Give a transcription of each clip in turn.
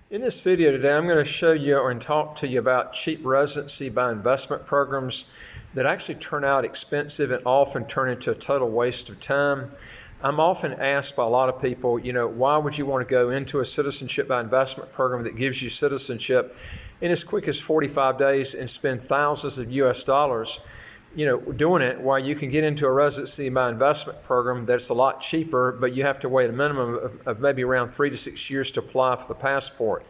In this video today, I'm going to show you and talk to you about cheap residency by investment programs that actually turn out expensive and often turn into a total waste of time. I'm often asked by a lot of people, why would you want to go into a citizenship by investment program that gives you citizenship in as quick as 45 days and spend thousands of US dollars, doing it, while you can get into a residency by investment program that's a lot cheaper, but you have to wait a minimum of maybe around 3 to 6 years to apply for the passport.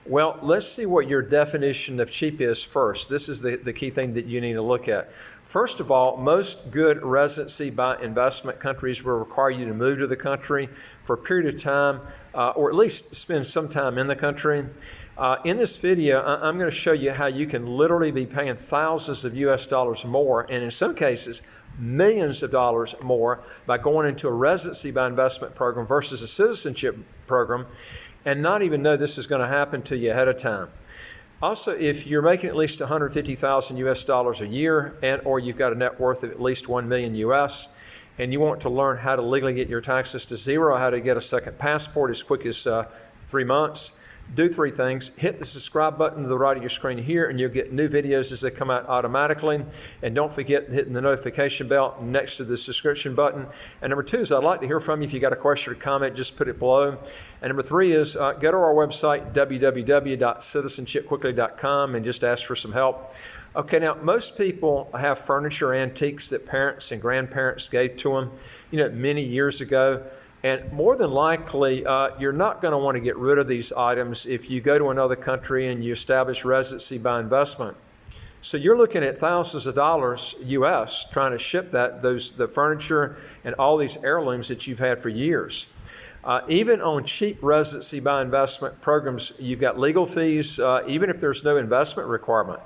Well, let's see what your definition of cheap is first. This is the key thing that you need to look at. First of all, most good residency by investment countries will require you to move to the country for a period of time, or at least spend some time in the country. In this video, I'm going to show you how you can literally be paying thousands of US dollars more, and in some cases, millions of dollars more, by going into a residency by investment program versus a citizenship program, and not even know this is going to happen to you ahead of time. Also, if you're making at least 150,000 US dollars a year, or you've got a net worth of at least 1 million US, and you want to learn how to legally get your taxes to zero, how to get a second passport as quick as 3 months, do 3 things. Hit the subscribe button to the right of your screen here, and you'll get new videos as they come out automatically. And don't forget hitting the notification bell next to the subscription button. And number 2 is I'd like to hear from you. If you got a question or comment, just put it below. And number 3 is go to our website, www.citizenshipquickly.com, and just ask for some help. Okay, now most people have furniture antiques that parents and grandparents gave to them, many years ago. And more than likely, you're not going to want to get rid of these items if you go to another country and you establish residency by investment. So you're looking at thousands of dollars US trying to ship the furniture and all these heirlooms that you've had for years. Even on cheap residency by investment programs, you've got legal fees, even if there's no investment requirement.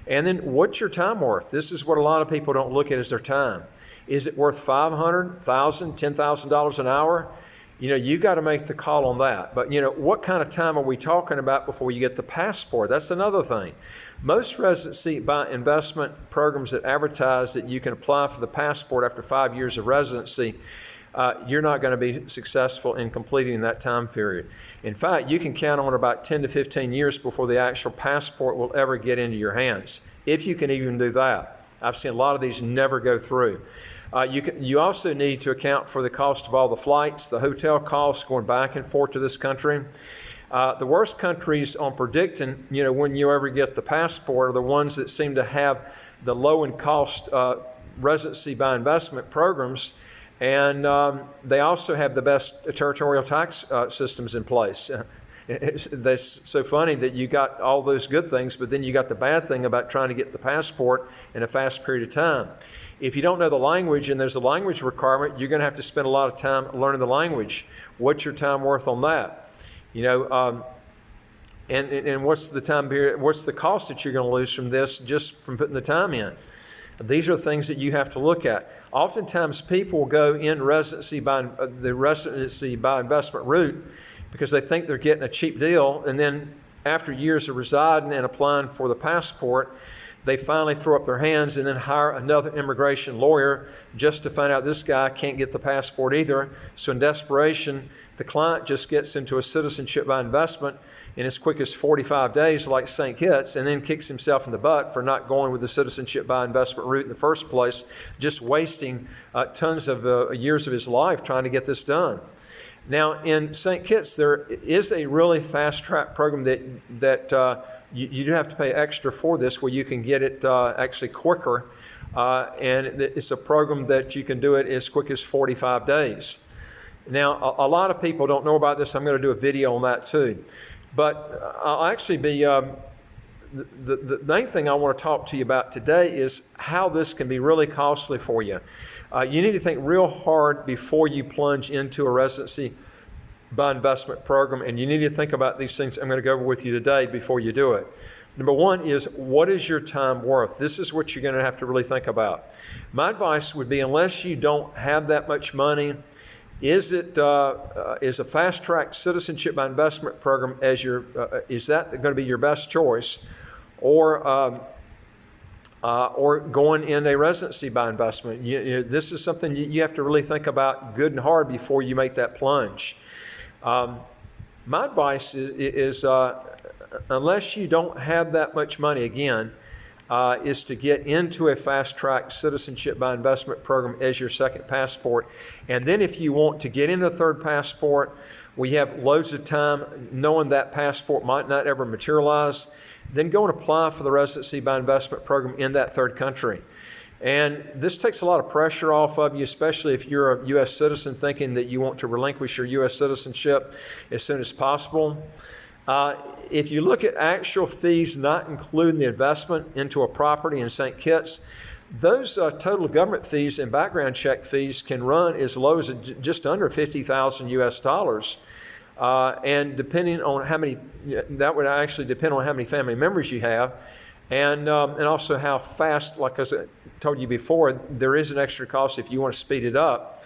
And then what's your time worth? This is what a lot of people don't look at, is their time. Is it worth $500, $1,000, $10,000 an hour? You got to make the call on that. But what kind of time are we talking about before you get the passport? That's another thing. Most residency by investment programs that advertise that you can apply for the passport after 5 years of residency, you're not going to be successful in completing that time period. In fact, you can count on about 10 to 15 years before the actual passport will ever get into your hands, if you can even do that. I've seen a lot of these never go through. You also need to account for the cost of all the flights, the hotel costs going back and forth to this country. The worst countries on predicting, when you ever get the passport, are the ones that seem to have the low in cost residency by investment programs, and they also have the best territorial tax systems in place. That's so funny that you got all those good things, but then you got the bad thing about trying to get the passport in a fast period of time. If you don't know the language and there's a language requirement, you're going to have to spend a lot of time learning the language. What's your time worth on that? And what's the time period? What's the cost that you're going to lose from this just from putting the time in? These are things that you have to look at. Oftentimes, people go in the residency by investment route because they think they're getting a cheap deal, and then after years of residing and applying for the passport, they finally throw up their hands and then hire another immigration lawyer just to find out this guy can't get the passport either. So in desperation, the client just gets into a citizenship by investment in as quick as 45 days, like St. Kitts, and then kicks himself in the butt for not going with the citizenship by investment route in the first place, just wasting tons of years of his life trying to get this done. Now, in St. Kitts, there is a really fast-track program that you do have to pay extra for this, where you can get it actually quicker, and it's a program that you can do it as quick as 45 days. Now, a lot of people don't know about this. I'm going to do a video on that too. But I'll actually be, the main thing I want to talk to you about today is how this can be really costly for you. You need to think real hard before you plunge into a residency by investment program, and you need to think about these things I'm going to go over with you today before you do it. Number 1 is, what is your time worth? This is what you're going to have to really think about. My advice would be, unless you don't have that much money, is a fast-track citizenship by investment program is that going to be your best choice, or going in a residency by investment? This is something you have to really think about good and hard before you make that plunge. My advice is unless you don't have that much money, again, is to get into a fast-track citizenship by investment program as your second passport. And then if you want to get into a third passport, we have loads of time knowing that passport might not ever materialize, then go and apply for the residency by investment program in that third country. And this takes a lot of pressure off of you, especially if you're a U.S. citizen thinking that you want to relinquish your U.S. citizenship as soon as possible. If you look at actual fees, not including the investment into a property in St. Kitts, those total government fees and background check fees can run as low as just under $50,000 US. And depending on how many, that would actually depend on how many family members you have. And also how fast, like I told you before, there is an extra cost if you want to speed it up,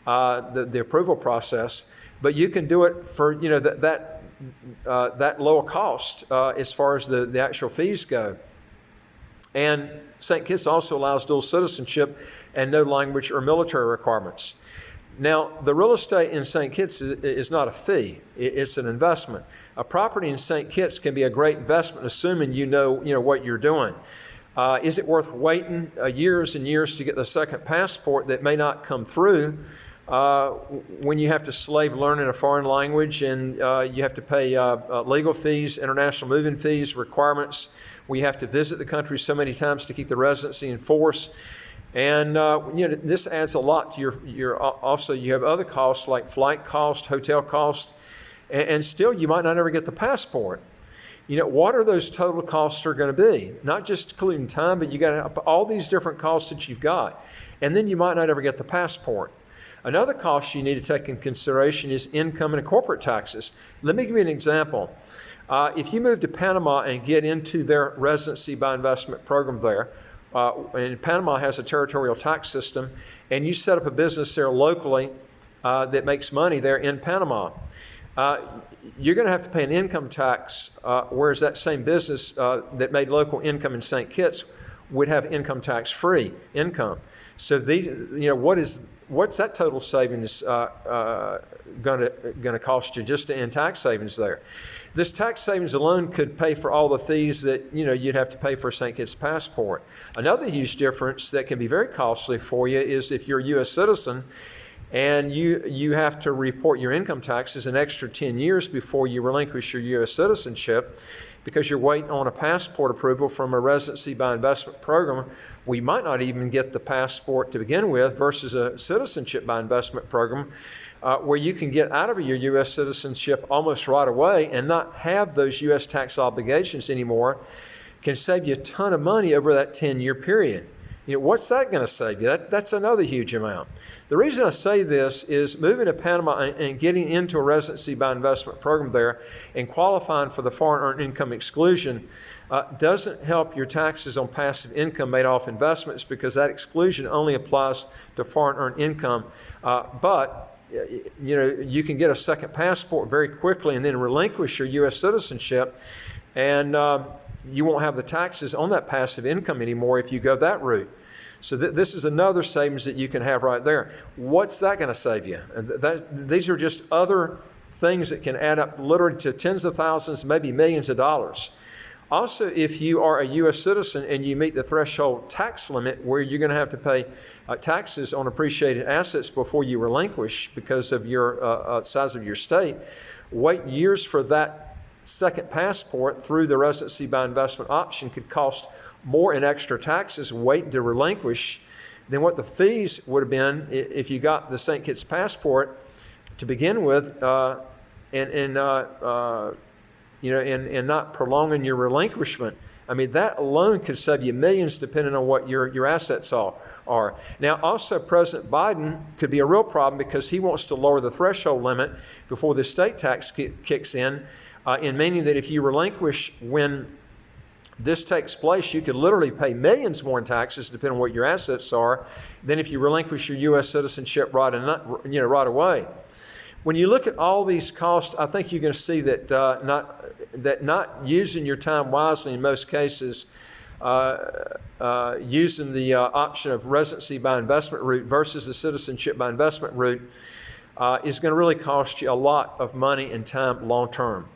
the approval process. But you can do it for that lower cost as far as the actual fees go. And St. Kitts also allows dual citizenship and no language or military requirements. Now, the real estate in St. Kitts is not a fee; it's an investment. A property in St. Kitts can be a great investment, assuming you know what you're doing. Is it worth waiting years and years to get the second passport that may not come through when you have to slave learning a foreign language and you have to pay legal fees, international moving fees, requirements? We have to visit the country so many times to keep the residency in force. And this adds a lot to your also you have other costs like flight cost, hotel cost, and still you might not ever get the passport. What are those total costs are going to be? Not just including time, but you got all these different costs that you've got. And then you might not ever get the passport. Another cost you need to take in consideration is income and corporate taxes. Let me give you an example. If you move to Panama and get into their residency by investment program there, and Panama has a territorial tax system, and you set up a business there locally that makes money there in Panama, you're going to have to pay an income tax, whereas that same business that made local income in St. Kitts would have income tax-free income. So what's that total savings going to cost you just in tax savings there? This tax savings alone could pay for all the fees that you'd have to pay for a St. Kitts passport. Another huge difference that can be very costly for you is if you're a U.S. citizen and you have to report your income taxes an extra 10 years before you relinquish your U.S. citizenship because you're waiting on a passport approval from a residency by investment program. We might not even get the passport to begin with versus a citizenship by investment program where you can get out of your U.S. citizenship almost right away and not have those U.S. tax obligations anymore, can save you a ton of money over that 10-year period. What's that going to save you? That's another huge amount. The reason I say this is moving to Panama and getting into a residency by investment program there and qualifying for the foreign earned income exclusion doesn't help your taxes on passive income made off investments because that exclusion only applies to foreign earned income. But you can get a second passport very quickly and then relinquish your U.S. citizenship, and you won't have the taxes on that passive income anymore if you go that route. So this is another savings that you can have right there. What's that going to save you? These are just other things that can add up literally to tens of thousands, maybe millions of dollars. Also, if you are a U.S. citizen and you meet the threshold tax limit where you're going to have to pay taxes on appreciated assets before you relinquish because of your size of your state, wait years for that second passport through the residency by investment option could cost more in extra taxes waiting to relinquish than what the fees would have been if you got the St. Kitts passport to begin with, and not prolonging your relinquishment. I mean, that alone could save you millions depending on what your assets are. Now, also, President Biden could be a real problem because he wants to lower the threshold limit before the estate tax kicks in meaning that if you relinquish when this takes place, you could literally pay millions more in taxes, depending on what your assets are, than if you relinquish your U.S. citizenship right away. When you look at all these costs, I think you're going to see that not using your time wisely in most cases, using the option of residency by investment route versus the citizenship by investment route, is going to really cost you a lot of money and time long term.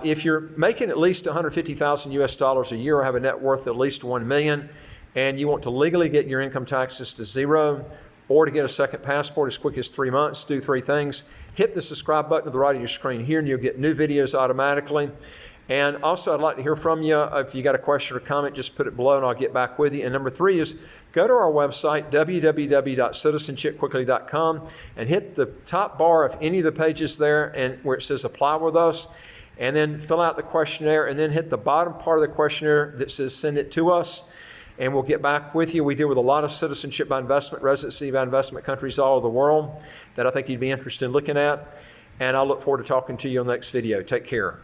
If you're making at least 150,000 US dollars a year or have a net worth of at least 1 million, and you want to legally get your income taxes to zero, or to get a second passport as quick as 3 months, do 3 things. Hit the subscribe button to the right of your screen here, and you'll get new videos automatically. And also, I'd like to hear from you. If you got a question or comment, just put it below, and I'll get back with you. And number 3 is go to our website, www.citizenshipquickly.com, and hit the top bar of any of the pages there, and where it says Apply with Us, and then fill out the questionnaire, and then hit the bottom part of the questionnaire that says Send it to us, and we'll get back with you. We deal with a lot of citizenship by investment, residency by investment countries all over the world that I think you'd be interested in looking at, and I'll look forward to talking to you on the next video. Take care.